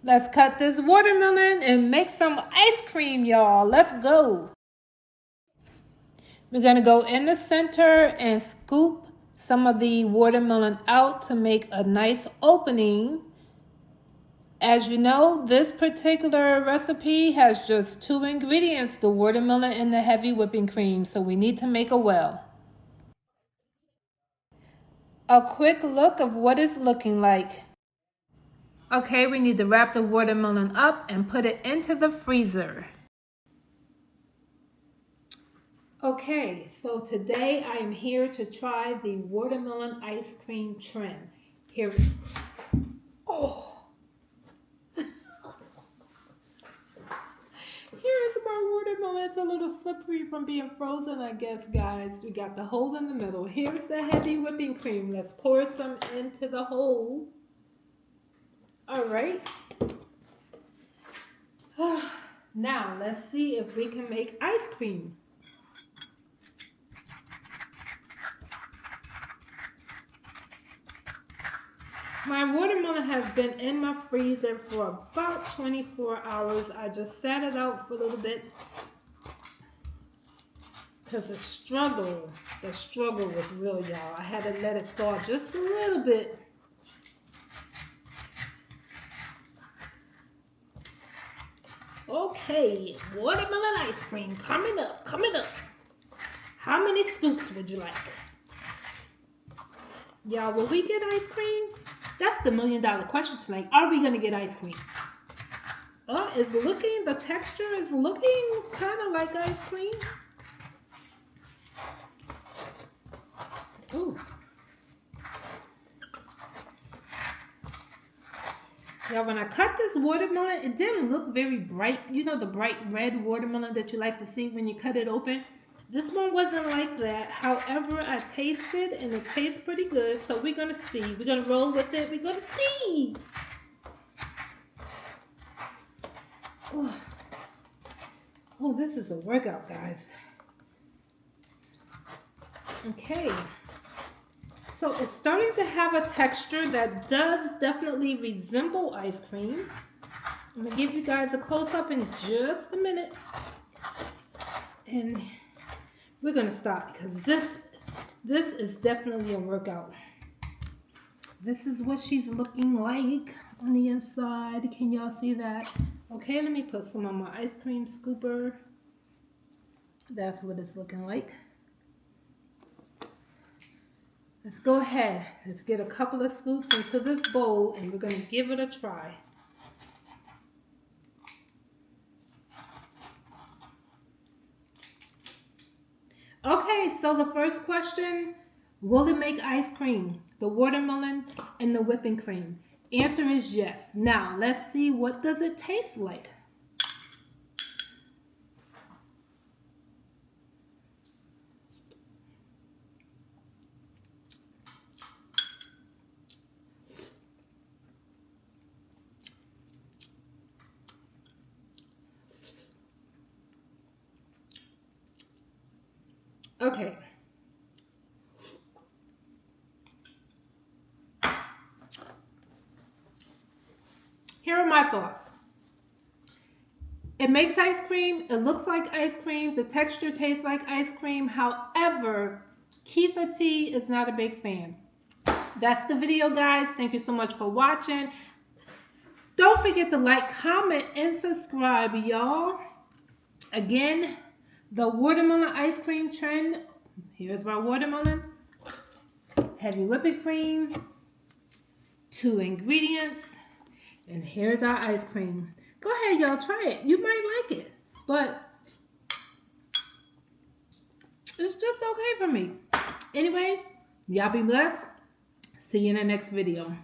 Let's cut this watermelon and make some ice cream, y'all. Let's go. We're going to go in the center and scoop some of the watermelon out to make a nice opening. As you know, this particular recipe has just 2 ingredients, the watermelon and the heavy whipping cream, so we need to make a well. A quick look of what it's looking like. Okay, we need to wrap the watermelon up and put it into the freezer. Okay, so today I am here to try the watermelon ice cream trend. Here, oh. Here's my watermelon. It's a little slippery from being frozen, I guess, guys. We got the hole in the middle. Here's the heavy whipping cream. Let's pour some into the hole. All right. Now, let's see if we can make ice cream. My watermelon has been in my freezer for about 24 hours. I just sat it out for a little bit because the struggle was real, y'all. I had to let it thaw just a little bit. Okay, watermelon ice cream coming up. How many scoops would you like? Y'all, will we get ice cream? That's the $1 million question tonight. Are we gonna get ice cream? The texture is looking kind of like ice cream. Ooh. Now, when I cut this watermelon, it didn't look very bright. You know, the bright red watermelon that you like to see when you cut it open? This one wasn't like that. However, I tasted and it tastes pretty good. So we're going to see. We're going to roll with it. We're going to see. Oh, this is a workout, guys. Okay. So it's starting to have a texture that does definitely resemble ice cream. I'm going to give you guys a close-up in just a minute. And we're going to stop because this is definitely a workout. This is what she's looking like on the inside. Can y'all see that? Okay, let me put some on my ice cream scooper. That's what it's looking like. Let's go ahead. Let's get a couple of scoops into this bowl and we're going to give it a try. Okay, so the first question, will it make ice cream? The watermelon and the whipping cream. Answer is yes. Now, let's see, what does it taste like? Okay. Here are my thoughts. It makes ice cream. It looks like ice cream. The texture tastes like ice cream. However, KiethaT is not a big fan. That's the video, guys. Thank you so much for watching. Don't forget to like, comment, and subscribe, y'all. Again, the watermelon ice cream trend. Here's my watermelon. Heavy whipping cream. 2 ingredients. And here's our ice cream. Go ahead, y'all. Try it. You might like it. But it's just okay for me. Anyway, y'all be blessed. See you in the next video.